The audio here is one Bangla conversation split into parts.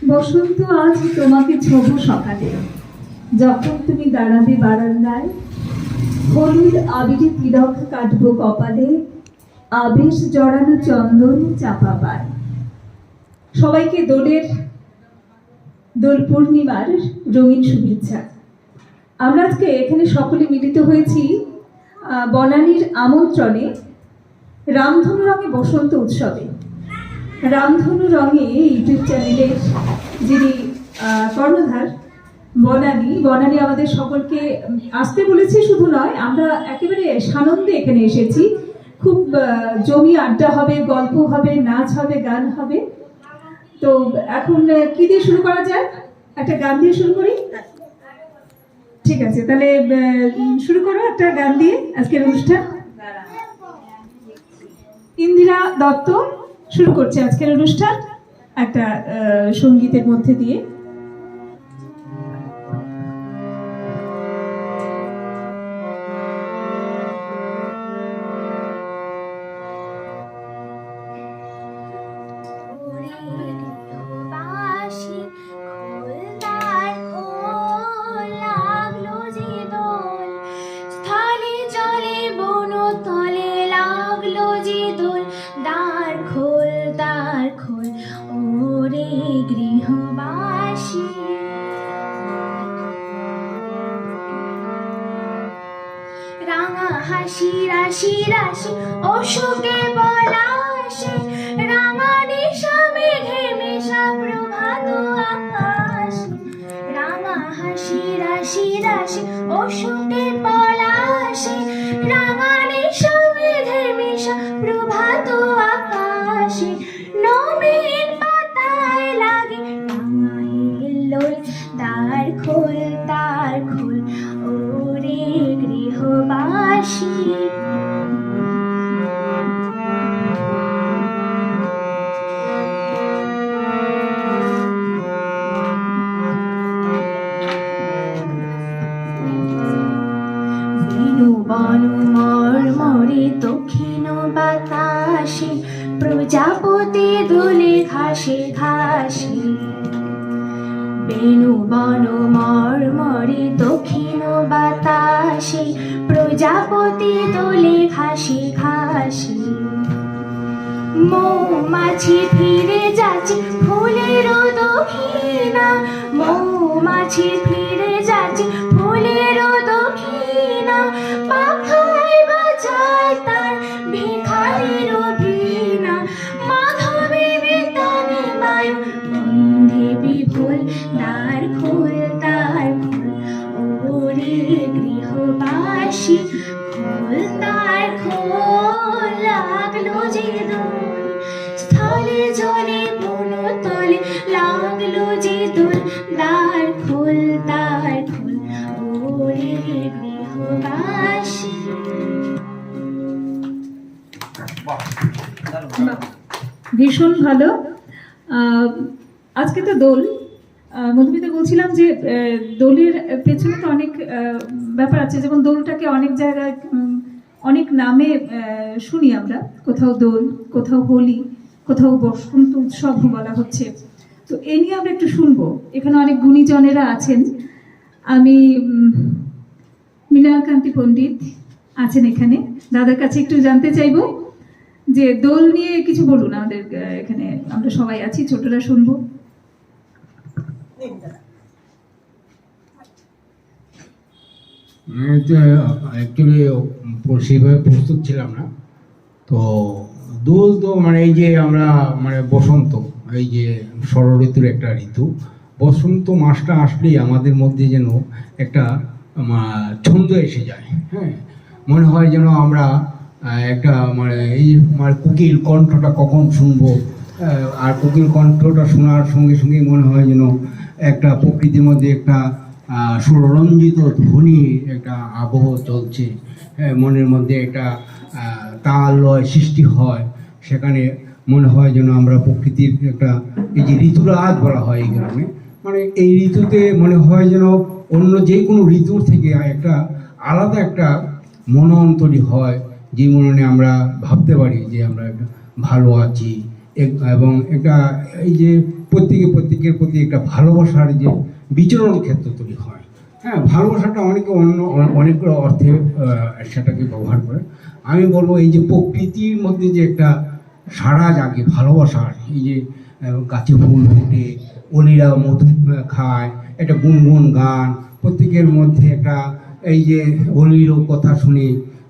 বসন্ত আজ তোমাকে ছোবো সকালে, যখন তুমি দাঁড়াবে বারান্দায়। হলুদ আবিরে তিলক কাটবো কপালে, আবেশ জড়ানো চন্দন চাপা পায়। সবাইকে দোল পূর্ণিমার রঙিন শুভেচ্ছা। আমরা আজকে এখানে সকলে মিলিত হয়েছি বনানীর আমন্ত্রণে রামধনু রঙে বসন্ত উৎসবে। রামধনু রঙে ইউটিউব চ্যানেলের যিনি কর্ণধার বনানী আমাদের সকলকে আসতে বলেছি, শুধু নয়, আমরা একেবারে সানন্দে এখানে এসেছি। খুব জমি আড্ডা হবে, গল্প হবে, নাচ হবে, গান হবে। তো এখন কি দিয়ে শুরু করা যায়? একটা গান দিয়ে শুরু করি। ঠিক আছে, তাহলে শুরু করো একটা গান দিয়ে আজকের অনুষ্ঠান। ইন্দিরা দত্ত শুরু করছে আজকের অনুষ্ঠান একটা সঙ্গীতের মধ্যে দিয়ে। হাসি রাশি রাশি অশোকে পলাশে, রাঙা নিশা মেঘে মেশা প্রভাত আকাশে। রাঙা হাসি রাশি রাশি অশোকে পলাশে, রাঙা নিশা মেঘে মেশা প্রভাত আকাশে। নবীন পাতায় লাগে রাঙা হিল্লোল, দ্বার খোল দ্বার খোল ওরে গৃহবাসী। বন মর্মরে দক্ষিণ বাতাসে, প্রজাপতি দোলে ঘাসে ঘাসে। বেণু বন মর্মরে দক্ষিণ বাতাসে, প্রজাপতি দোলে ঘাসে ঘাসে। মৌমাছি ফিরে যাচ্ছে ফুলের দক্ষিণা, মৌমাছি ফিরে যাচ্ছে ফুলের দক্ষিণা। পাখায় বাজায় তার ভিখারির বীণা, মাধবী বেতানে বায়ু বন্ধে বিভোল। দ্বার খোল দ্বার খোল ওরে গৃহবাসী, খোল দ্বার খোল লাগলো যে দোল। স্থলে জলে বনতলে লাগলো যে দোল। দ্বার খোল দ্বার খোল ওরে গৃহবাসী। ভীষণ ভালো। আজকে তো দোল, মধুমিতা বলছিলাম যে দোলের পেছনে তো অনেক ব্যাপার আছে। যেমন দোলটাকে অনেক জায়গায় অনেক নামে শুনি আমরা, কোথাও দোল, কোথাও হোলি, কোথাও বসন্ত উৎসব বলা হচ্ছে। তো এই নিয়ে আমরা একটু শুনবো। এখানে অনেক গুণীজনেরা আছেন। আমি মৃণালকান্তি পণ্ডিত আছেন এখানে, দাদার কাছে একটু জানতে চাইবো যে দোল নিয়ে কিছু বলুন। আমাদের এখানে আমরা সবাই আছি, ছোটরা শুনবো। অ্যাকচুয়ালি সেইভাবে প্রস্তুত ছিলাম না। তো দোল তো মানে এই যে আমরা মানে বসন্ত, এই যে ষড় ঋতুর একটা ঋতু। বসন্ত মাসটা আসলেই আমাদের মধ্যে যেন একটা ছন্দ এসে যায়। হ্যাঁ, মনে হয় যেন আমরা একটা মানে এই মানে কোকিল কণ্ঠটা কখন শুনবো। আর কোকিল কণ্ঠটা শোনার সঙ্গে সঙ্গে মনে হয় যেন একটা প্রকৃতির মধ্যে একটা সুরঞ্জিত ধ্বনি, একটা আবহ চলছে। মনের মধ্যে একটা তাল লয় সৃষ্টি হয়। সেখানে মনে হয় যেন আমরা প্রকৃতির একটা, এই যে ঋতুরাজ বলা হয় এই কারণে, মানে এই ঋতুতে মনে হয় যেন অন্য যে কোনো ঋতুর থেকে একটা আলাদা একটা মনন তৈরি হয়, যে মননে আমরা ভাবতে পারি যে আমরা একটা ভালো আছি। এবং একটা এই যে প্রত্যেকের প্রতি একটা ভালোবাসার যে বিচরণ ক্ষেত্র তৈরি হয়। হ্যাঁ, ভালোবাসাটা অনেকে অনেকগুলো অর্থে সেটাকে ব্যবহার করে। আমি বলবো এই যে প্রকৃতির মধ্যে যে একটা সারা জাগে ভালোবাসার, এই যে গাছে ফুল ফুটে, অলিরা মধু খায়, একটা গুনগুন গান, প্রত্যেকের মধ্যে একটা এই যে অলিরও কথা শুনে,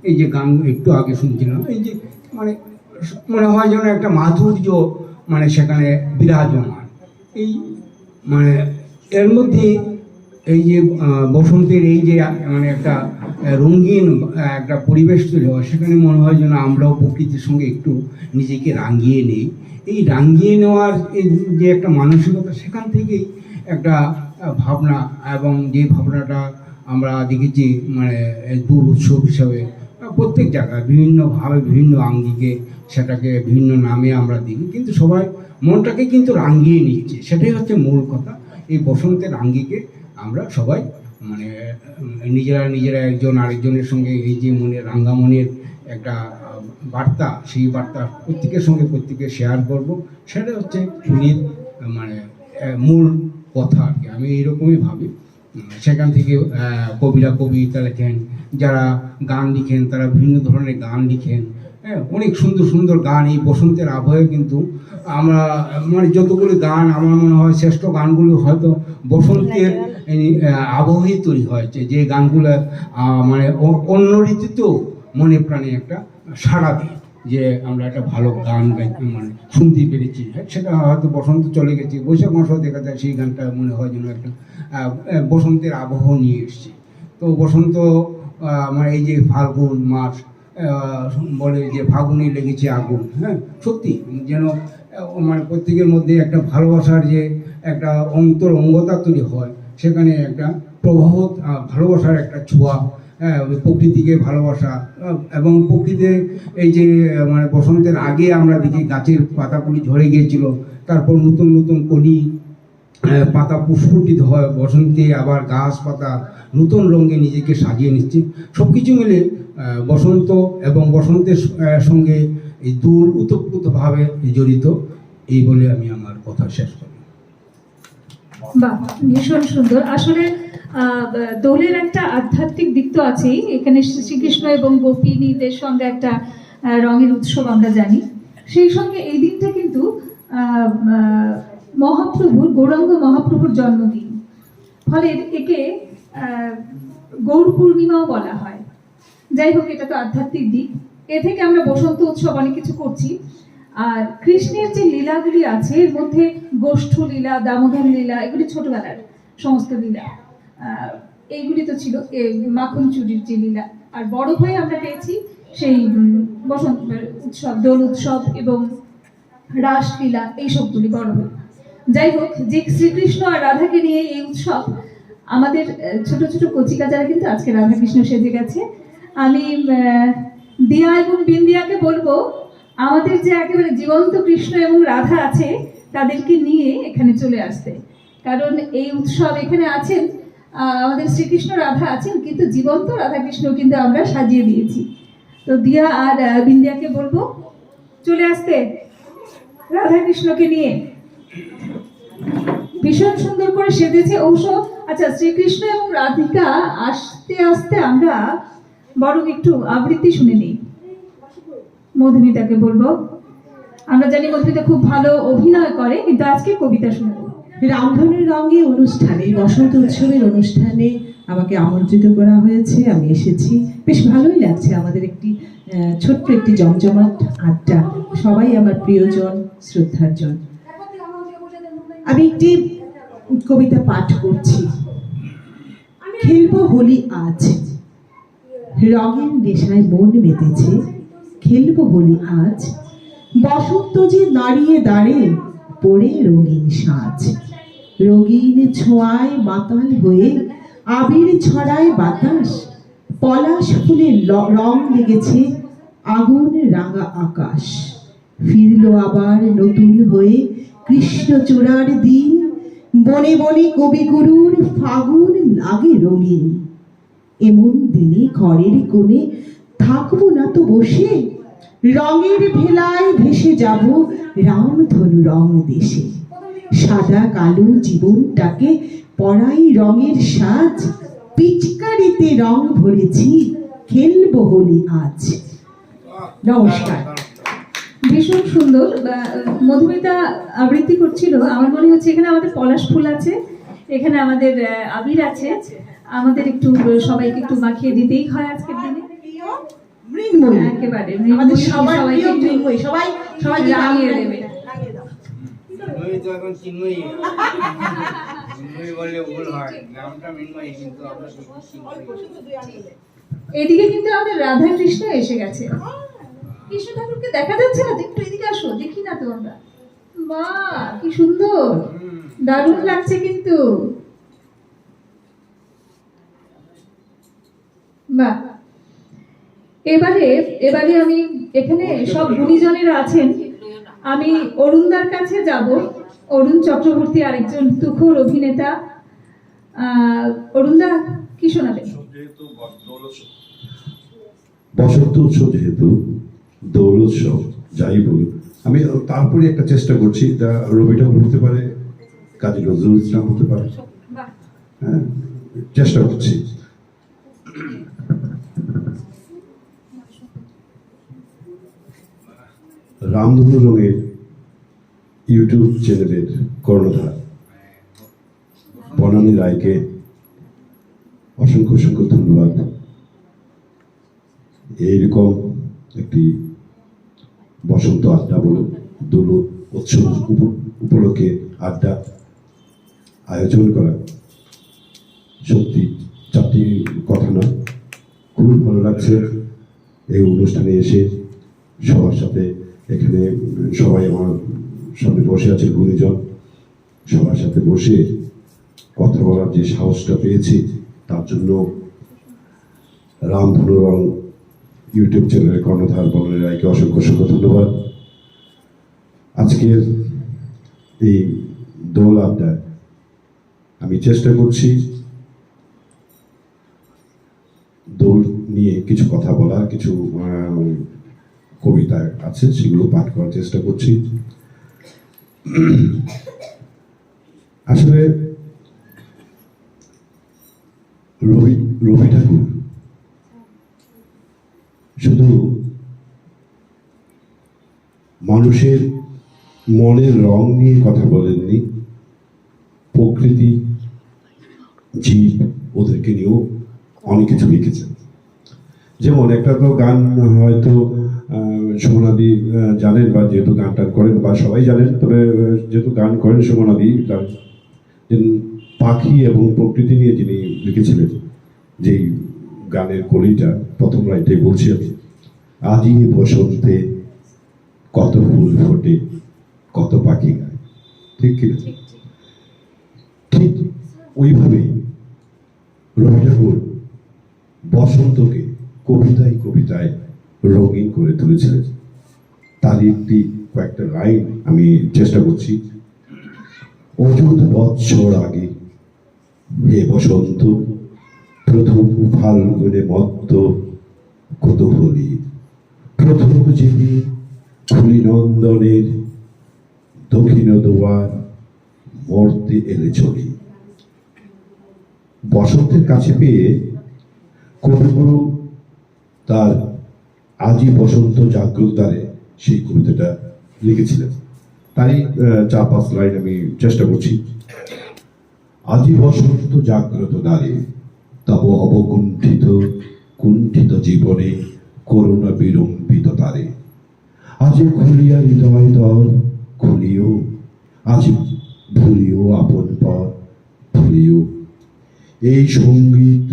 এই যে গান একটু আগে শুনছিলাম, এই যে মানে মনে হয় যেন একটা মাধুর্য মানে সেখানে বিরাজমান। এই মানে এর মধ্যে এই যে বসন্তের এই যে মানে একটা রঙিন একটা পরিবেশ তৈরি হয়, সেখানে মনে হয় যেন আমরাও প্রকৃতির সঙ্গে একটু নিজেকে রাঙিয়ে নিই। এই রাঙিয়ে নেওয়ার এই যে একটা মানসিকতা, সেখান থেকেই একটা ভাবনা, এবং যে ভাবনাটা আমরা দেখেছি মানে দূর উৎসব হিসাবে প্রত্যেক জায়গায় বিভিন্নভাবে বিভিন্ন আঙ্গিকে সেটাকে বিভিন্ন নামে আমরা দেখি, কিন্তু সবাই মনটাকে কিন্তু রাঙিয়ে নিচ্ছে, সেটাই হচ্ছে মূল কথা। এই বসন্তের আঙ্গিকে আমরা সবাই মানে নিজেরা একজন আরেকজনের সঙ্গে এই যে মনের রাঙ্গামনের একটা বার্তা, সেই বার্তা প্রত্যেকের সঙ্গে প্রত্যেকে শেয়ার করব, সেটা হচ্ছে পুরীর মানে মূল কথা আর কি। আমি এইরকমই ভাবি। সেখান থেকে কবিরা কবিতা লেখেন, যারা গান লিখেন তারা বিভিন্ন ধরনের গান লিখেন। হ্যাঁ, অনেক সুন্দর সুন্দর গান এই বসন্তের আবহে কিন্তু আমরা মানে যতগুলি গান আমার মনে হয় শ্রেষ্ঠ গানগুলো হয়তো বসন্তের আবহেই তৈরি হয়েছে, যে গানগুলো মানে অন্য ঋতুতেও মনে প্রাণে একটা সাড়া দেয়, যে আমরা একটা ভালো গান মানে শুনতে পেরেছি। সেটা হয়তো বসন্ত চলে গেছে, বৈশাখ মাসেও দেখা যায় সেই গানটা মনে হয় যেন একটা বসন্তের আবহ নিয়ে এসছে। তো বসন্ত মানে এই যে ফাল্গুন মাস বলে যে ফাগুনে লেগেছে আগুন, হ্যাঁ সত্যি যেন মানে প্রত্যেকের মধ্যে একটা ভালোবাসার যে একটা অঙ্গতা তৈরি হয়, সেখানে একটা প্রবাহ ভালোবাসার একটা ছোঁয়া, প্রকৃতিকে ভালোবাসা। এবং প্রকৃতির এই যে মানে বসন্তের আগে আমরা দেখি গাছের পাতাগুলি ঝরে গিয়েছিল, তারপর নতুন নতুন কলি পাতা পুষ্পটিত হয়, বসন্তে আবার গাছ পাতা নতুন রঙে নিজেকে সাজিয়ে নিচ্ছে। সব কিছু মিলে বসন্ত এবং বসন্তের সঙ্গে এই দূর ওতপ্রোতভাবে জড়িত, এই বলে আমি আমার কথা শেষ করি। বাহ, ভীষণ সুন্দর। আসলে দোলের একটা আধ্যাত্মিক দিক তো আছেই, এখানে শ্রীকৃষ্ণ এবং গোপিনীদের সঙ্গে একটা রঙের উৎসব আমরা জানি। সেই সঙ্গে এই দিনটা কিন্তু মহাপ্রভুর, গৌরাঙ্গ মহাপ্রভুর জন্মদিন, ফলে একে গৌর পূর্ণিমাও বলা হয়। যাই হোক, এটা তো আধ্যাত্মিক দিক। এ থেকে আমরা বসন্ত উৎসব অনেক কিছু করছি। আর কৃষ্ণের যে লীলাগুলি আছে, এর মধ্যে গোষ্ঠ লীলা, দামোদর লীলা, এগুলি ছোটবেলার সমস্ত লীলা, এইগুলি তো ছিল মাখন চুরির যে লীলা। আর বড় হয়ে আমরা পেয়েছি সেই বসন্ত উৎসব, দোল উৎসব এবং রাসলীলা, এইসবগুলি বড় হয়ে। যাই হোক, যে শ্রীকৃষ্ণ আর রাধাকে নিয়ে এই উৎসব, আমাদের ছোট ছোট কচিকাচারা কিন্তু আজকে রাধাকৃষ্ণ সেজে গেছে। আমি দিয়া এবং বিন্দিয়াকে বলবো আমাদের যে একেবারে জীবন্ত কৃষ্ণ এবং রাধা আছে তাদেরকে নিয়ে এখানে চলে আসতে, কারণ এই উৎসব এখানে আছেন আমাদের শ্রীকৃষ্ণ রাধা আছেন, কিন্তু জীবন্ত রাধাকৃষ্ণ কিন্তু আমরা সাজিয়ে দিয়েছি। তো দিয়া আর বিন্দিয়াকে বলবো চলে আসতে রাধাকৃষ্ণকে নিয়ে। ভীষণ সুন্দর করে সেজেছে অবশ্য। আচ্ছা, শ্রীকৃষ্ণ এবং রাধিকা আস্তে আস্তে আমরা বরং একটু আবৃত্তি শুনে নিই। মধুমিতাকে বলবো, আমরা জানি মধুমিতা খুব ভালো অভিনয় করে, কিন্তু আজকে কবিতা শুনবো। রামধনুর রঙে অনুষ্ঠানে, বসন্ত উৎসবের অনুষ্ঠানে আমাকে আমন্ত্রিত করা হয়েছে, আমি এসেছি। বেশ ভালোই লাগছে, আমাদের একটি ছোট্ট একটি জমজমাট আড্ডা, সবাই আমার প্রিয়জন, শ্রদ্ধার্জন। আমি একটি কবিতা পাঠ করছি। খেলবো হোলি আজ, রঙের নেশায় মন মেতেছে, খেলবো হোলি আজ, বসন্ত যে দাঁড়িয়ে দাঁড়িয়ে পড়ে রঙিন সাজ, রঙিন ছোঁয়ায় মাতাল হয়ে আবির ছড়ায় বাতাস, পলাশ ফুলের রং লেগেছে আগুন রাঙা আকাশ, ফিরলো আবার নতুন হয়ে কৃষ্ণচূড়ার দিন, বনে বনে কবিগুরুর ফাগুন লাগে রঙিন। এমন দিনে ঘরের কোণে থাকবো না তো বসে, রঙের ভেলায় ভেসে যাব রামধনু রং দেশে। সাদা কালো জীবনটাকে পড়াই রঙের সাজ, পিচকারিতে রং ভরেছি, খেলবো হোলি আজ। নমস্কার। ভীষণ সুন্দর। মধুমিতা আবৃত্তি করছিল। আমার মনে হচ্ছে এখানে আমাদের পলাশ ফুল আছে, এখানে আমাদের আবির আছে, আমাদের একটু সবাইকে একটু মাখিয়ে দিতেই হয় আজকের দিনে। মৃন্ময়ী, একেবারে আমাদের সবার সবাইকে প্রিয় একটু মৃন্ময়ী, সবাই রাঙিয়ে দেবে। চিন্ময়ী তো এখন চিন্ময়ী, চিন্ময়ী বললে ভুল হয়, নামটা মৃন্ময়ী কিন্তু আমরা চিন্ময়ী। এদিকে কিন্তু আমাদের রাধা কৃষ্ণ এসে গেছে। কৃষ্ণ ঠাকুরকে দেখা যাচ্ছে না তো, একটু এদিকে আসো, দেখি না তো আমরা। বাহ, কি সুন্দর, দারুণ লাগছে কিন্তু। বাহ। এবারে আমি এখানে সব গুণীজনেরা আছেন, আমি অরুণদার কাছে যাব। অরুণ চক্রবর্তী আরেকজন তুখোর অভিনেতা। অরুণদা কি শোনাবেন? বসন্ত উৎসব যেহেতু দোল উৎসব, যাই বলুন, আমি তারপরে একটা চেষ্টা করছি, এটা রবি ঠাকুর হতে পারে, কাজী নজরুল ইসলাম হতে পারে, বাহ। হ্যাঁ, চেষ্টা করছি। রামধনু রঙের ইউটিউব চ্যানেলের কর্ণধার বনানী রায়কে অসংখ্য অসংখ্য ধন্যবাদ। এইরকম একটি বসন্ত আড্ডা বলুন, দোল উৎসব উপলক্ষে আড্ডা আয়োজন করা সত্যি চারটি কথা না, খুব ভালো লাগছে এই অনুষ্ঠানে এসে সবার সাথে। এখানে সবাই আমার সামনে বসে আছে গুণীজন, সবার সাথে বসে কথা বলার যে সাহসটা পেয়েছি তার জন্য রামধনু রং ইউটিউব চ্যানেলের কর্ণধার বনানী রায়কে অসংখ্য অসংখ্য ধন্যবাদ। আজকের এই দোল আড্ডায় আমি চেষ্টা করছি দোল নিয়ে কিছু কথা বলার, কিছু কবিতা আছে সেগুলো পাঠ করার চেষ্টা করছি। আসলে রবি ঠাকুর শুধু মানুষের মনের রং নিয়ে কথা বলেননি, প্রকৃতি, জীব, ওদেরকে নিয়েও অনেক কিছু লিখেছেন। যেমন একটা তো গান হয়তো সুমনাদি জানেন, বা যেহেতু গান টান করেন বা সবাই জানেন, তবে যেহেতু গান করেন সুমনাদি, পাখি এবং প্রকৃতি নিয়ে যিনি লিখেছিলেন যেই গানের কলিটা প্রথম লাইনটাই বলছি আমি, আজই বসন্তে কত ফুল ফোটে, কত পাখি গায়, ঠিক কিনা? ঠিক ওইভাবেই রবি ঠাকুর বসন্তকে কবিতায় কবিতায় রঙিন করে তুলেছিলেন। তারই একটি কয়েকটা লাইন আমি চেষ্টা করছি। অযুত বৎসর আগে হে বসন্ত, প্রথম ফাল্গুনে মত্ত কৌতূহলী, প্রথম জীবী খুলি নন্দনের দক্ষিণ দুয়ার মর্তে এলে চলি। বসন্তের কাছে পেয়ে কবিগুরু তার আজই বসন্ত জাগ্রত দ্বারে সেই কবিতাটা লিখেছিলেন। তারই 4-5 লাইন আমি চেষ্টা করছি। আজই বসন্ত জাগ্রত দ্বারে, তব অবকুণ্ঠিত কুণ্ঠিত জীবনে করুণা বিলম্বিত তারে। আজি খুলিয়া হৃদয় দর খুলিও, আজি ভুলিও আপন পর ভুলিও, এই সঙ্গীত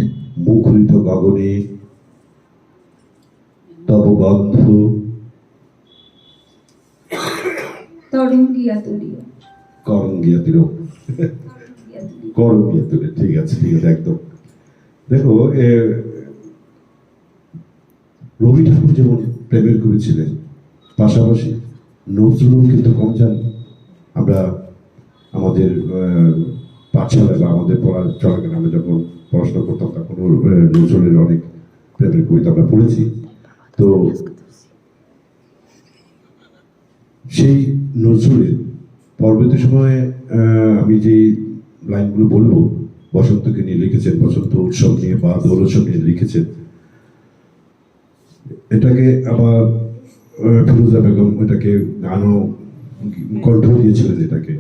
মুখরিত গগনে তব গন্ধ তরঙ্গিয়া তরীয়। করঙ্গিয়া তির, করঙ্গিয়া তুলে, ঠিক আছে ঠিক আছে একদম। দেখো রবি ঠাকুর যেমন প্রেমের কবি ছিলেন, পাশাপাশি নজরুলও কিন্তু কম জানি। আমরা আমাদের পাঠশালায় বা আমাদের পড়া চলাকালীন আমরা যখন পড়াশোনা করতাম তখন নজরুলের অনেক প্রেমের কবিতা আমরা পড়েছি। তো সেই নজরুলের পরবর্তী সময়ে আমি যে লাইনগুলো বলবো বসন্তকে নিয়ে লিখেছেন, বসন্ত উৎসব নিয়ে বা দোল উৎসব নিয়ে লিখেছেন। এটাকে আবার ফিরোজা বেগম এটাকে গানও কণ্ঠ দিয়েছিলেন এটাকে,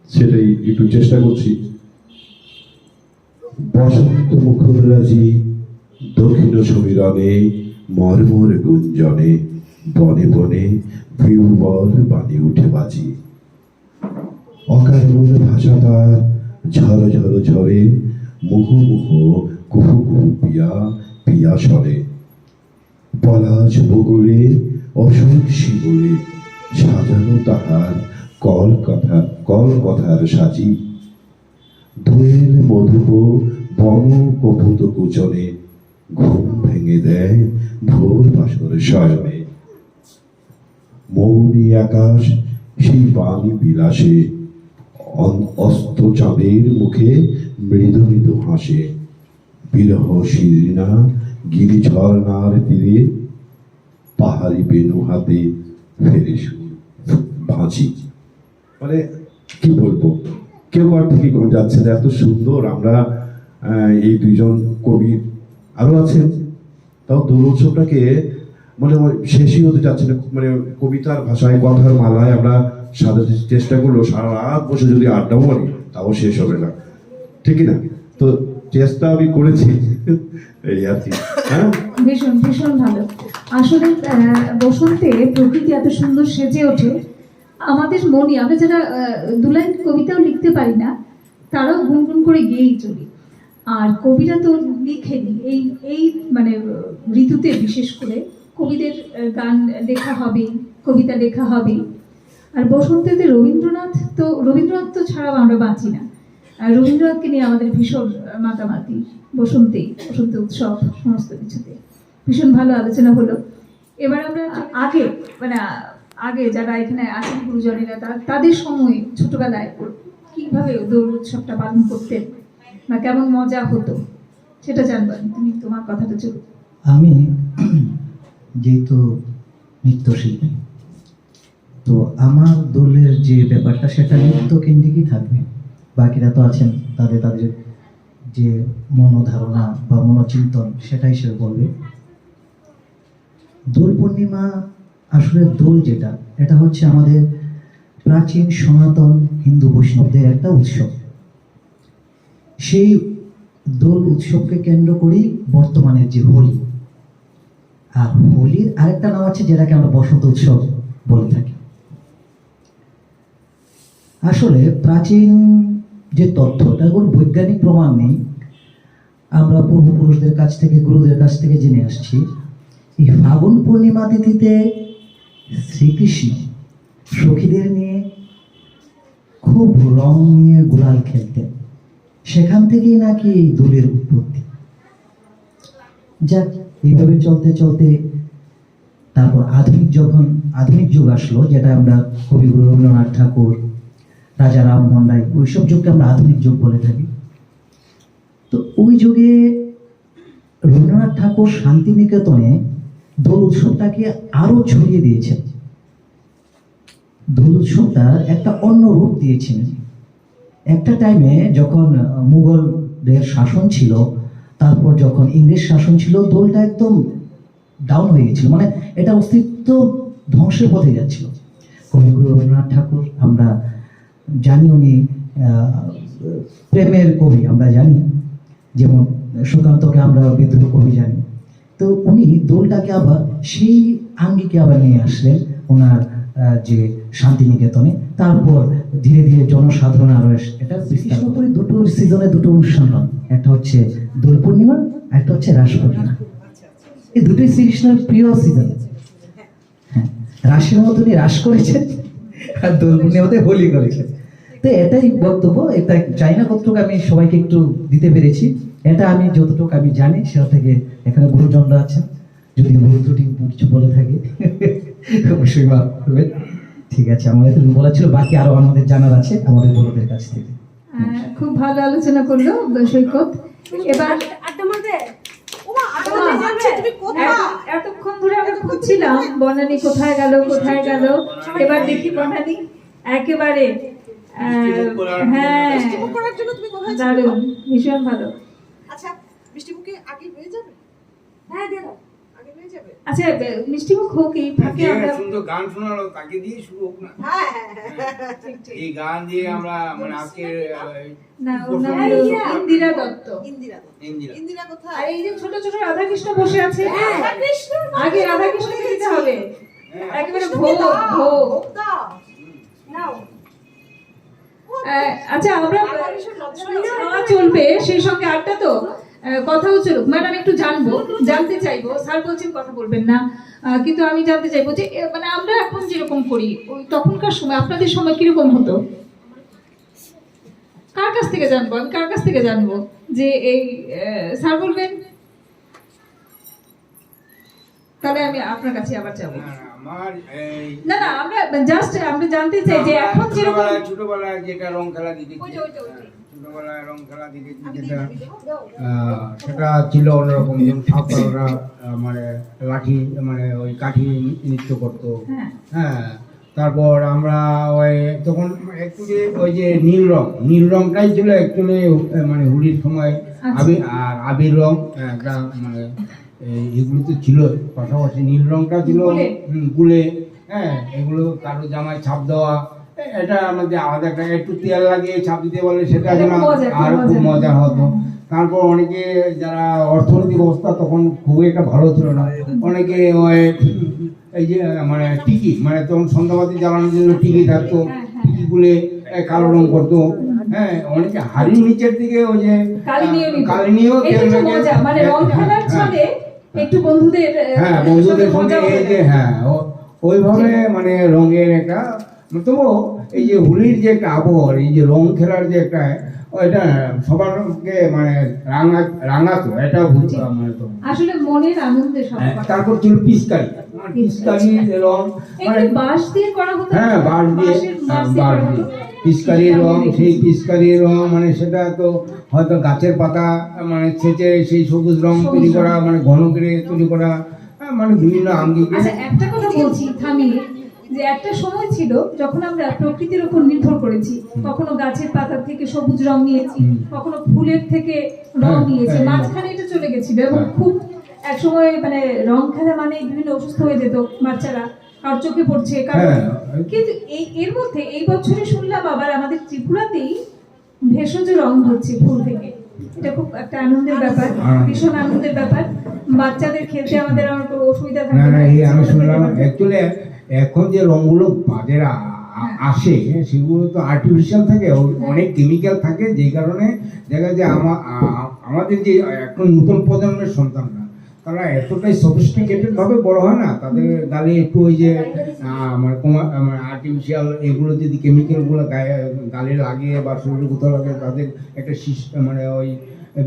সেটাই একটু চেষ্টা করছি। বসন্ত মুখর রাজি দক্ষিণ সমীরণে মর্মর গুঞ্জনে বনে বনে ভিউবল বানি উঠে বাজি। অকারণ ভাষা তার ঝড় ঝড় ঝরে মুহু মুহু কুহু কুহু পিয়া পিয়া স্বরে। পলাশ বগলে অশোক শিবরে সাজানো তাহার কল কথার সাজি। দোয়েল মধুপ বন কপুত কুচনে ঘুম ভেঙে দেয় ভোর বাসর শয়নে। মৌনী আকাশ সেই বাণী বিলাসে অস্ত চাঁদের মুখে মৃদু মৃদু হাসে। বিরহ শিরিনা গিরি ঝর্ণার তীরে পাহাড়ি বেনু হাতে ফেরে সুর ভাঁজি। মানে কি বলবো, কেউ আর ঠিকই করে যাচ্ছে না, এত সুন্দর। আমরা এই দুইজন কবি আরো আছেন, তাও দোল উৎসবটাকে মানে শেষই হতে যাচ্ছে না। মানে কবিতার ভাষায় কথার মালায় আমরা সাজাতে চেষ্টা করলো, সারা রাত বসে যদি আড্ডাও মারি তাও শেষ হবে না, ঠিক না? তো চেষ্টা আমি করেছি, এই আর কি। হ্যাঁ, ভীষণ ভীষণ ভালো। আসলে বসন্তে প্রকৃতি এত সুন্দর সেজে ওঠে, আমাদের মনে, আমরা যারা দু লাইন কবিতাও লিখতে পারি না তারাও গুনগুন করে গেয়েই চলি। আর কবিরা তো লিখেনি এই এই মানে ঋতুতে, বিশেষ করে কবিদের গান লেখা হবেই, কবিতা লেখা হবেই। আর বসন্তেতে রবীন্দ্রনাথ তো ছাড়াও আমরা বাঁচি না। আর রবীন্দ্রনাথকে নিয়ে আমাদের ভীষণ মাতামাতি, বসন্ত উৎসব সমস্ত কিছুতে ভীষণ ভালো আলোচনা হলো। এবার আমরা আগে যারা এখানে আছেন গুরুজনেরা, তাদের সময় ছোটবেলায় কিভাবে দোল উৎসবটা পালন করতেন বা কেমন মজা হতো সেটা জানবেন। তুমি তোমার কথাটা চলো। আমি যেহেতু নৃত্যশিল্পী, তো আমার দোলের যে ব্যাপারটা সেটা নৃত্য কেন্দ্রিকই থাকবে। বাকিরা তো আছেন, তাদের যে মনোধারণা বা মনোচিন্তন সেটা হিসেবে বলবে। দোল পূর্ণিমা, আসলে দোল যেটা, এটা হচ্ছে আমাদের প্রাচীন সনাতন হিন্দু বৈষ্ণবদের একটা উৎসব। সেই দোল উৎসবকে কেন্দ্র করেই বর্তমানের যে হোলি, আর হোলির আরেকটা নাম আছে যেটাকে আমরা বসন্ত উৎসব বলে থাকি। আসলে প্রাচীন যে তথ্যটা, কোনো বৈজ্ঞানিক প্রমাণ নেই, আমরা পূর্বপুরুষদের কাছ থেকে, গুরুদের কাছ থেকে জেনে আসছি। এই ফাগুন পূর্ণিমা তিথিতে শ্রীকৃষ্ণ সখীদের নিয়ে খুব রং নিয়ে গুলাল খেলতেন, সেখান থেকেই নাকি এই দোলের উৎপত্তি। যাক, এইভাবে চলতে চলতে তারপর আধুনিক যুগ আসলো, যেটা আমরা কবিগুরু রবীন্দ্রনাথ ঠাকুর, রাজা রামমোহন রায়, ওইসব যুগকে আমরা আধুনিক যুগ বলে থাকি। তো ওই যুগে রবীন্দ্রনাথ ঠাকুর শান্তিনিকেতনে দোল উৎসবটাকে আরো ছড়িয়ে দিয়েছেন। দোল উৎসবটার একটা অন্য রূপ দিয়েছেন। একটা টাইমে যখন মুঘলদের শাসন ছিল, তারপর যখন ইংরেজ শাসন ছিল, দোলটা একদম ডাউন হয়ে গেছিল, মানে এটা অস্তিত্ব ধ্বংসের পথে যাচ্ছিল। কবিগুরু রবীন্দ্রনাথ ঠাকুর, আমরা জানি উনি প্রেমের কবি, আমরা জানি, যেমন সুকান্তকে আমরা বিদ্রোহ কবি জানি। তো উনি দোলটাকে আবার সেই আঙ্গিকে আবার নিয়ে আসলেন ওনার যে শান্তিনিকেতনে। তারপর ধীরে ধীরে জনসাধারণ আরো এটা বিস্তার করে দুটো সিজনে দুটো অনুষ্ঠান হয়, একটা হচ্ছে দোল পূর্ণিমা, একটা হচ্ছে রাস পূর্ণিমা। এই দুটোই শ্রীকৃষ্ণের প্রিয় সিজন। হ্যাঁ, রাসের মতনই রাস করেছেন আর দোল পূর্ণিমাতে হোলি করেছেন। তো এটাই বক্তব্য। এটা চাই না কতটুকু আমি সবাইকে একটু দিতে পেরেছি। এটা আমি যতটুকু আমি জানি সেটা থেকে, এখানে গুরুজনরা আছেন, যদি ভুল ত্রুটি কিছু বলে থাকে অবশ্যই মাফ করবেন। ঠিক আছে, আমাদের বলা ছিল, বাকি আরো আমাদের জানার আছে আমাদের বড়দের কাছ থেকে। খুব ভালো আলোচনা করলো সৈকত। এবার এতক্ষণ ধরে আমরা খুঁজছিলাম বনানী কোথায় গেল। এবার দেখি বনানী একেবারে হ্যাঁ মিষ্টিমুখ করার জন্য তুমি কোথায় ছিলে? দারুণ, ভীষণ ভালো। আচ্ছা মিষ্টিমুখে আগে হয়ে যাবে? হ্যাঁ দিন। আগে হয়ে যাবে? আচ্ছা মিষ্টিমুখ হোক, এই ফাঁকে আমরা সুন্দর গান শোনালো তাকে দিয়ে শুরু হোক না। হ্যাঁ ঠিক ঠিক। এই গান দিয়ে আমরা মানে আজকে না, ওর নাম হলো ইন্দিরা দত্ত। ইন্দিরা দত্ত। ইন্দিরা ইন্দিরা কোথায়? আর এই যে ছোট ছোট রাধাকৃষ্ণ বসে আছে, রাধাকৃষ্ণ আগে রাধাকৃষ্ণকে দিতে হবে, একেবারে ভোগ ভোগ। দাও নাও। আচ্ছা আমরা খাওয়া চলবে, সেই সঙ্গে আড্ডা তো কথাও চলুক। ম্যাডাম একটু জানতে চাইবো, স্যার বলছেন কথা বলবেন না, কিন্তু আমি জানতে চাইবো যে মানে আমরা এখন যেরকম করি ওই তখনকার সময় আপনাদের সময় কিরকম হতো? কার কাছ থেকে জানবো, আমি কার কাছ থেকে জানবো যে এই স্যার বলবেন, তাহলে আমি আপনার কাছে আবার যাবো। আমার এই না না আমরা জাস্ট আমরা জানতে চাই যে এখন যেরকম ছোটবেলায় যেটা রং খেলা দেখেছি, ওইটা, ওইটা, ওইটা। ছোটবেলায় রং খেলা দেখেছি যেটা সেটা ছিল অন্যরকম। যেমন ঠাকুররা মানে লাঠি মানে ওই কাঠি নৃত্য করতো। হ্যাঁ। হ্যাঁ, তারপর আমরা ওই তখন একটু যে ওই যে নীল রংটাই ছিল অ্যাকচুয়ালি মানে হোলির সময়। আর আবির রং একটা মানে এগুলো তো ছিল, পাশাপাশি নীল রংটা ছিল গুলে। হ্যাঁ, এগুলো কারো জামায় ছাপ দেওয়া, এটা আমাদের আলাদা একটা একটু তেল লাগিয়ে ছাপ দিতে বলে, সেটা যেন আর খুব মজা হতো। তারপর অনেকে যারা অর্থনৈতিক অবস্থা তখন খুব একটা ভালো ছিল না, অনেকে ওই এই যে মানে টিকি মানে তখন সন্ধ্যাবাতি জ্বালানোর জন্য টিকি থাকতো, টিকিগুলো কালো রং করতো। হ্যাঁ, অনেকে হাড়ির নিচের দিকে ওই যে কালিনীয় তেল মজা মানে রং খেলার ছলে একটু বন্ধুদের বন্ধুদের সঙ্গে এই যে ওইভাবে মানে রঙের একটা তবু এই যে হোলির যে একটা আবহাওয়া, এই যে রং খেলার যে একটা এটা সবারকে মানে রাঙাতো, এটা মানে তো আসলে মনের আনন্দে সব। তারপর ছিল পিচকারি রং মানে বাঁশ দিয়ে করা হতো। হ্যাঁ, বাঁশ দিয়ে পিচকারির রং, সেই পিচকারির রং মানে সেটা তো হয়তো গাছের পাতা মানে ছেঁচে সেই সবুজ রং তৈরি করা, মানে ঘন করে তৈরি করা, মানে বিভিন্ন আঙ্গিকে। আচ্ছা একটা কথা বলছি থামিয়ে, যে একটা সময় ছিল যখন আমরা প্রকৃতির উপর নির্ভর করেছি, কখনো গাছের পাতা থেকে সবুজ রং নিয়েছি, কখনো ফুলের থেকে রং নিয়েছি, মাঝখানে এটা চলে গেছিল এবং খুব এক সময় মানে রং খেলা মানে বিভিন্ন অসুস্থ হয়ে যেত বাচ্চারা, কার চোখে পড়ছে কারণ। কিন্তু এর মধ্যে এই বছরে শুনলাম আবার আমাদের ত্রিপুরাতেই ভেষজ রং হচ্ছে ফুল থেকে, এটা খুব একটা আনন্দের ব্যাপার, ভীষণ আনন্দের ব্যাপার। বাচ্চাদের খেলতে আমাদের আমার কোনো অসুবিধা থাকে না। না। এই আমি শুনলাম অ্যাকচুয়ালি এখন যে রঙগুলো বাজারে আসে সেগুলো তো আর্টিফিশিয়াল থাকে, অনেক কেমিক্যাল থাকে, যেই কারণে দেখা যায় আমাদের যে এখন নতুন প্রজন্মের সন্তানরা তারা এতটাই সফিস্টিকেটেড ভাবে বড় হয় না, তাদের গালে একটু ওই যে মানে আর্টিফিশিয়াল এগুলো যদি কেমিক্যালগুলো গালে লাগে বা শরীরে কোথাও লাগে, তাদের একটা মানে ওই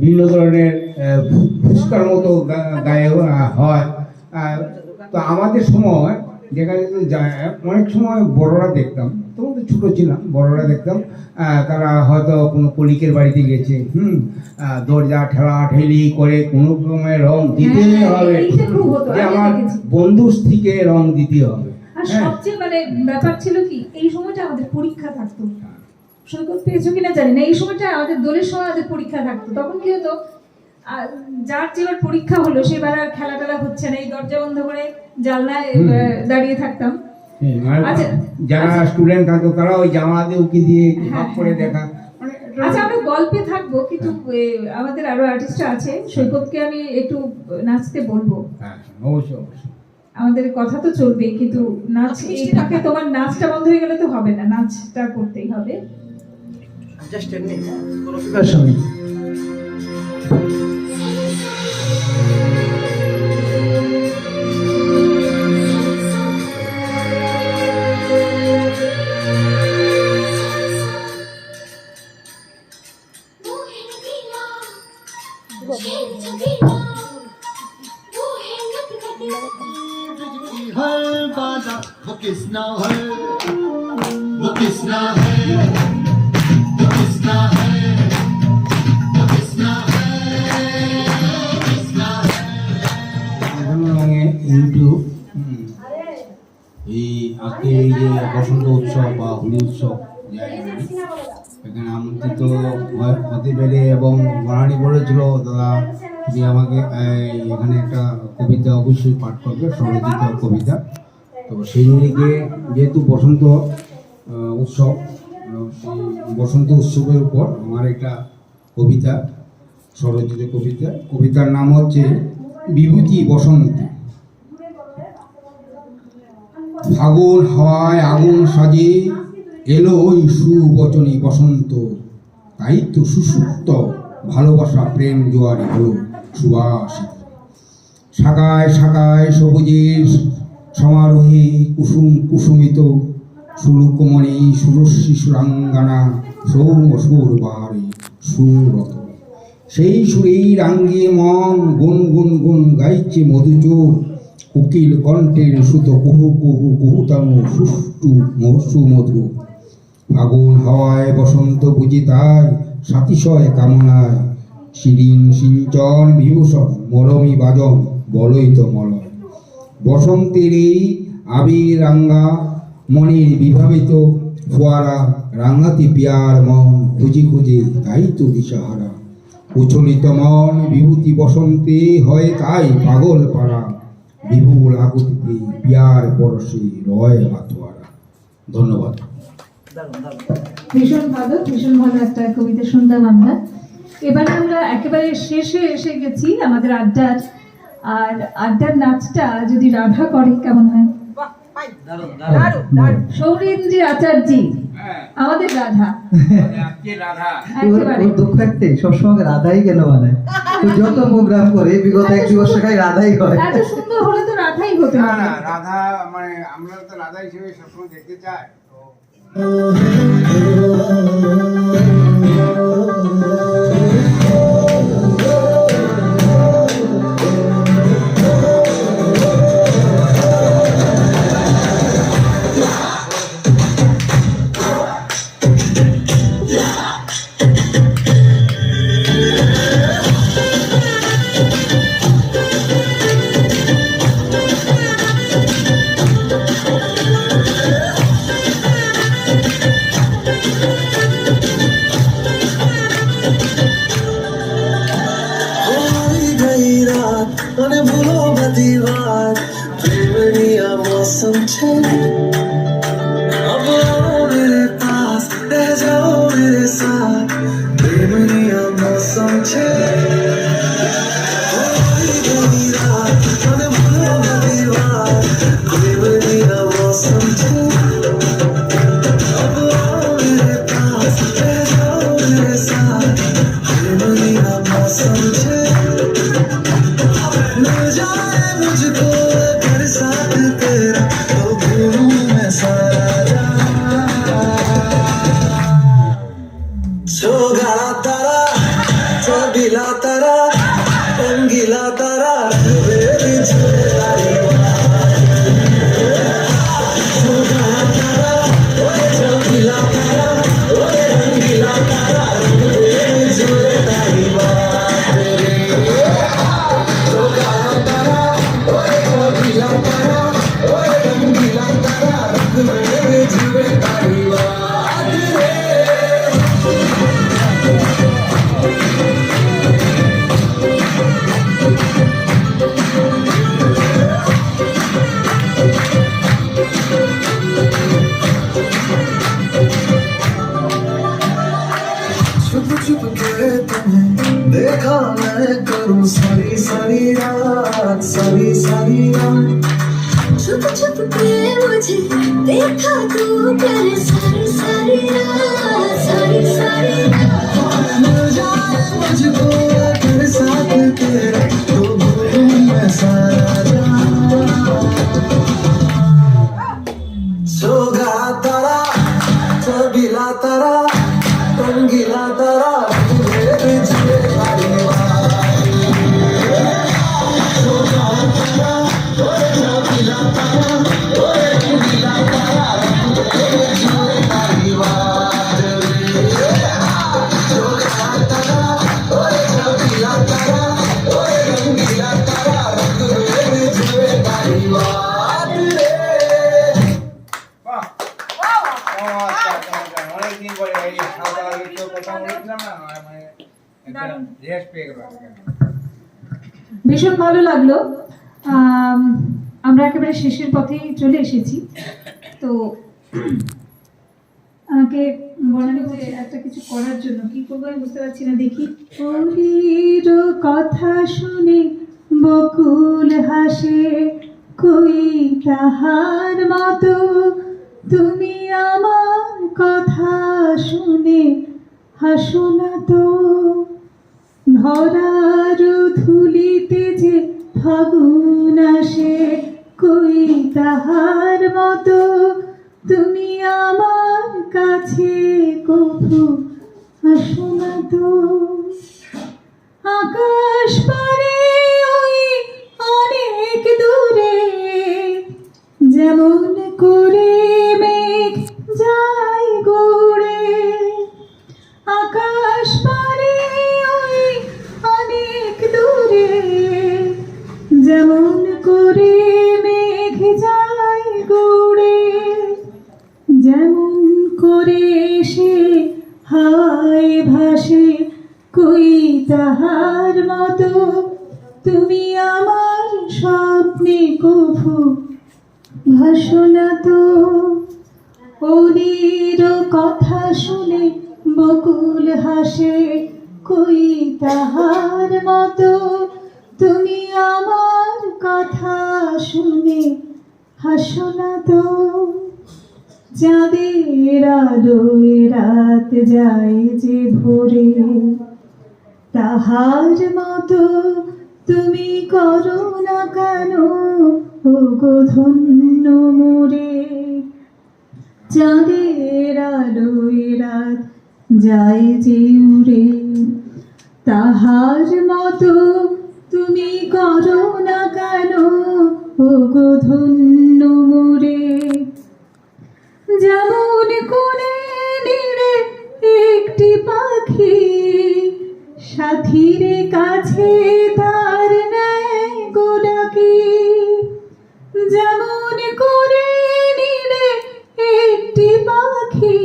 বিভিন্ন ধরনের ফুসকার মতো গায়ে হয়। তো আমাদের সময় দেখা যেত অনেক সময় বড়রা দেখতাম, তখন তো ছোটো ছিলাম, বড়রা দেখতাম তারা হয়তো কোনো কলিকের বাড়িতে গেছে, দরজা ঠেলা ঠেলি করে কোনো সময় রং দিতে হবে, যে আমার বন্ধুর থেকে রং দিতে হবে। আর সবচেয়ে মানে ব্যাপার ছিল কি, এই সময়টা আমাদের পরীক্ষা থাকতো, সৈকত পেয়েছো কিনা জানি না, এই সময়টা আমাদের দোলের সময় আমাদের পরীক্ষা থাকতো। তখন কি হতো, যার যেবার পরীক্ষা হলো সেবার আর খেলা টেলা হচ্ছে না, এই দরজা বন্ধ করে জানলায় দাঁড়িয়ে থাকতাম। যারা স্টুডেন্ট থাকতো তারা ওই জামা দিয়ে উকি দিয়ে ভাগ করে দেখা। আচ্ছা আমরা গল্পে থাকবো, কিন্তু আমাদের আরো আর্টিস্টরা আছে, সৈকতকে আমি একটু নাচতে বলবো। অবশ্যই অবশ্যই আমাদের কথা তো চলবে, কিন্তু নাচ এই ফাঁকে তোমার নাচটা বন্ধ হয়ে গেলে তো হবে না, নাচটা করতেই হবে। জাস্ট এমনি কোনো প্রিপারেশন নেই। हर वादा वो किसना है, वो किसना है, वो किसना है, वो किसना है, किसना है। ইউটিউব এই আজকে এই যে বসন্ত উৎসব বা হোলি উৎসব যাই বলি, এখানে আমন্ত্রিত হতে পেরে এবং বনানী বলেছিল দাদা যে আমাকে এখানে একটা কবিতা অবশ্যই পাঠ করবে, স্বরচিত কবিতা। তো সেইগুলিকে যেহেতু বসন্ত উৎসব, সেই বসন্ত উৎসবের উপর আমার একটা কবিতা, স্বরচিত কবিতা, কবিতার নাম হচ্ছে বিভূতি বসন্তী। ফাগুন হাওয়ায় আগুন সাজে এলো ওই সুবচনী বসন্ত, তাই তো সুসুপ্ত ভালোবাসা প্রেম জোয়ারি হলো সুবাসিত। শাখায় শাখায় সবুজের সমারোহে কুসুম কুসুমিত, সুলুকমণি সুরশ্রী সুরাঙ্গানা সৌম সুর বাহারে সুরত। সেই সুরেই রাঙ্গিয়ে মন গুন গুন গুন গাইছে মধুচোর, উকিল কণ্ঠের সুত কুহু কুহু কুহুতাম সুষ্ঠু সুমধু। ফাগুন হাওয়ায় বসন্ত বুঝি তাই সাতিশয় কামনায়, শিরিন সিঞ্চন বিভূষণ মরমী বাজন বলই তো মলয়। বসন্তের এই আবির রাঙ্গা মনের বিভাবিত ফোয়ারা, রাঙাতি পিয়ার মন খুঁজি খুঁজে তাই তো দিশাহারা। উচ্ছলিত মন বিভূতি বসন্তে হয় তাই পাগল পাড়া, বিপুল আকুতিতে পিয়ার পরশে রয় মাতোয়ারা। ধন্যবাদ। ভীষণ ভালো একটা কবিতা শুনলাম আমরা। এবার আমরা একেবারে শেষে এসে গেছি আমাদের আড্ডার। আর আড্ডার নাচটা যদি রাধা করে কেমন হয়? বাহ, ফাইন। দারুণ। সৌরেন্দ্রী আচার্যি আমাদের রাধা। একেবারে ওর দুঃখ থাকতে সবসময় রাধাই কেন বানায়, তো যত প্রোগ্রাম করে বিগত 1-2 বছর খাই রাধাই হয়। এত সুন্দর হলে তো রাধাই হতে না হবে। না, রাধা মানে আমরা তো রাধা হিসেবে সবসময় দেখতে চাই। তো देखा मैं करूँ सारी सारी रात, सारी सारी रात। छुप छुप के मुझे देखा तू कर सारी सारी रात, सारी सारी रात। मिल जाए मुझको तेरे साथ तेरा, तो भूलूं मैं सारा जहां। सोगा तारा, चबीला तारा, रंगीला तारा, मेरे जिए वाली बात। सोगा तारा, चबीला तारा, रंगीला तारा, मेरे जिए वाली बात। सोगा तारा, चबीला तारा, रंगीला तारा, मेरे जिए वाली बात। ভীষণ ভালো লাগলো। আমরা একেবারে শেষের পথেই চলে এসেছি। তো আমাকে বর্ণনা করে একটা কিছু করার জন্য কি করবো আমি বুঝতে পারছি না, দেখি। হরির কথা শুনে বকুল হাসে, কই তাহার মতো তুমি আমার কথা শুনে হাসো না তো। ধরার ধুলিতে যে ফাগুন আসে, কই তাহার মতো তুমি আমার কাছে কভু আসো না তো। আকাশ পারে ওই অনেক দূরে, যেমন করে মেঘ যায় গড়ে। আকাশ পারে ওই অনেক দূরে, যেমন করে মেঘ যায় গড়ে। যেমন করে সে হায় ভাসে, কই তাহার মতো তুমি আমার স্বপ্নে কভু ভাসো না তো। ওলির কথা শুনে বকুল হাসে, কই তাহার মতো তুমি আমার কথা শুনে হাসো না তো। চাঁদের আলোয় রাত যায় যে ভোরে, তাহার মতো তুমি করো না কেন ওগো ধন্য মোরে। চাঁদের আলোয় রাত যায় যে উড়ে, তাহার মতো তুমি করো না কেন ওগো ধন্য মোরে। যেমন করে নিড়ে একটি পাখি সাথীর কাছে তার নেয় গো ডাকি। যেমন করে নিড়ে একটি পাখি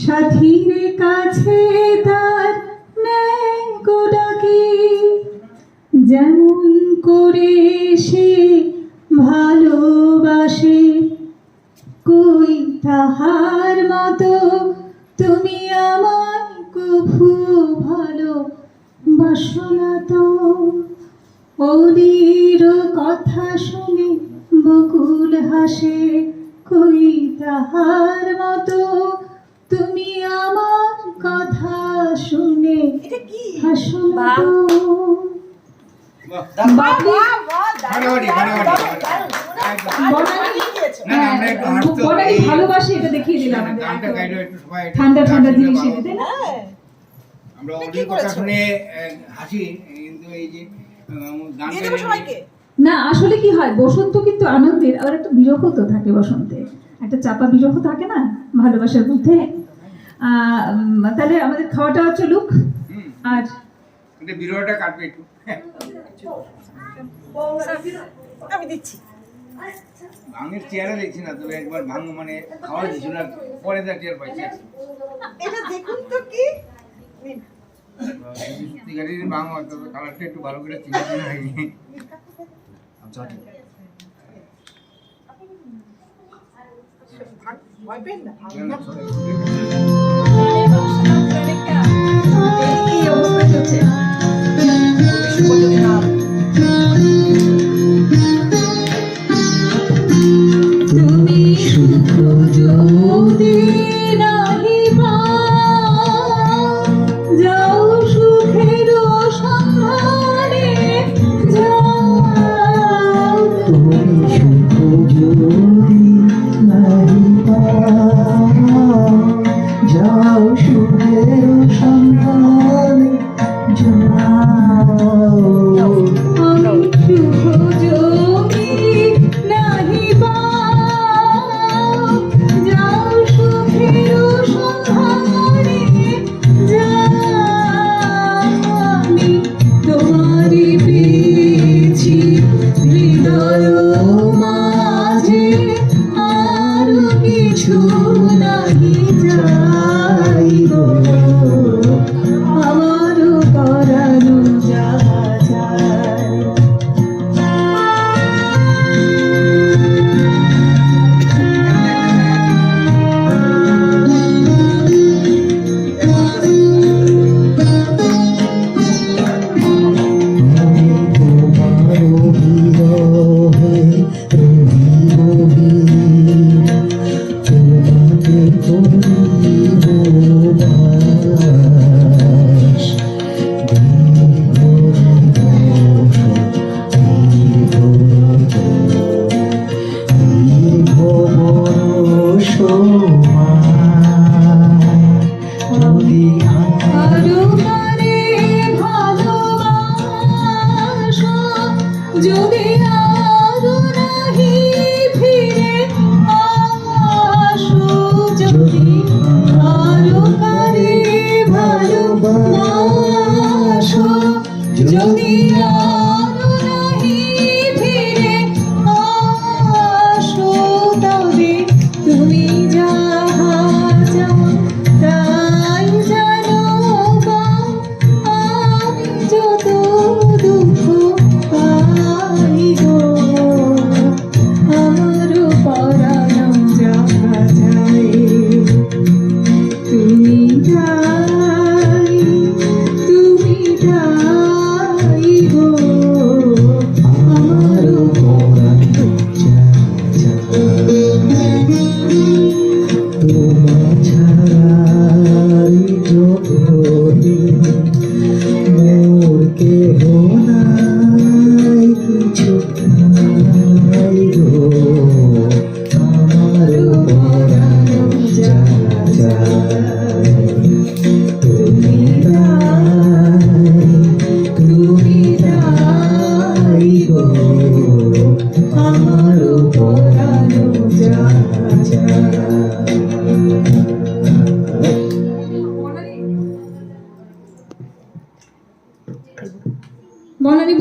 সাথীর কাছে তার নেয় গো ডাকি। যেমন করে সে ভালোবাসে, কই তাহার মতো তুমি আমার কভু ভালোবাসো না তো। ওলির কথা শুনে বকুল হাসে, কই তাহার মতো তুমি আমার কথা শুনে এটা কি? হাসো না তো। বাহ, বাহ, বাহ, দারুণ, ভালো, দারুণ, ভালো, দারুণ, ভালো। দারুণ, দারুণ লিখিয়েছো। না, আমরা একটু হাসতে হবে। বনানী ভালোবাসে এটা দেখিয়ে দিলাম। গানটা গাইলে একটু সবাই একটু ঠান্ডা ঠান্ডা হাসলে জিনিস ভালো। এটা, তাই না? হ্যাঁ, আমরা এটা কি অনেক কথা করেছো? শুনে হাসি, কিন্তু এই যে গান দিয়ে দেবো সবাইকে। না আসলে কি হয়, বসন্ত কিন্তু আনন্দের, আবার একটা বিরহ তো থাকে বসন্তে, একটা চাপা বিরহ থাকে না ভালোবাসার মধ্যে। তাহলে আমাদের খাওয়াটা চলুক। আর এটা বিরহটা কাটবে একটু। আমি দিচ্ছি। ভাঙের চেয়ারে দেখছি না, তবে একবার ভাঙ মানে খাওয়া দিচ্ছিল না, পরে তার চেয়ার পাইছি। এটা দেখুন তো কি নিন। সত্যিকারের ভাঙ হয়, তবে কালারটা একটু ভালো করে চিনে চিনে হয়নি। ভয় পেন না। এই অবস্থা চলছে। তুমি সুখ যদি নাহি পাও, যাও সুখের সন্ধানে যাও। তুমি সুখ যদি নাহি পাও, যাও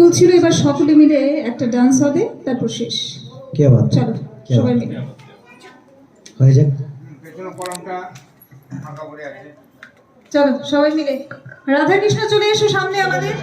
বলছিল এবার সকলে মিলে একটা ডান্স হবে, তারপর শেষ। কে বাদ চলো সবাই মিলে। হয়ে যাক। পেছনে কলমটা ফাঁকা পড়ে আছে। চলো সবাই মিলে। রাধাকৃষ্ণ চলে এসো সামনে আমাদের।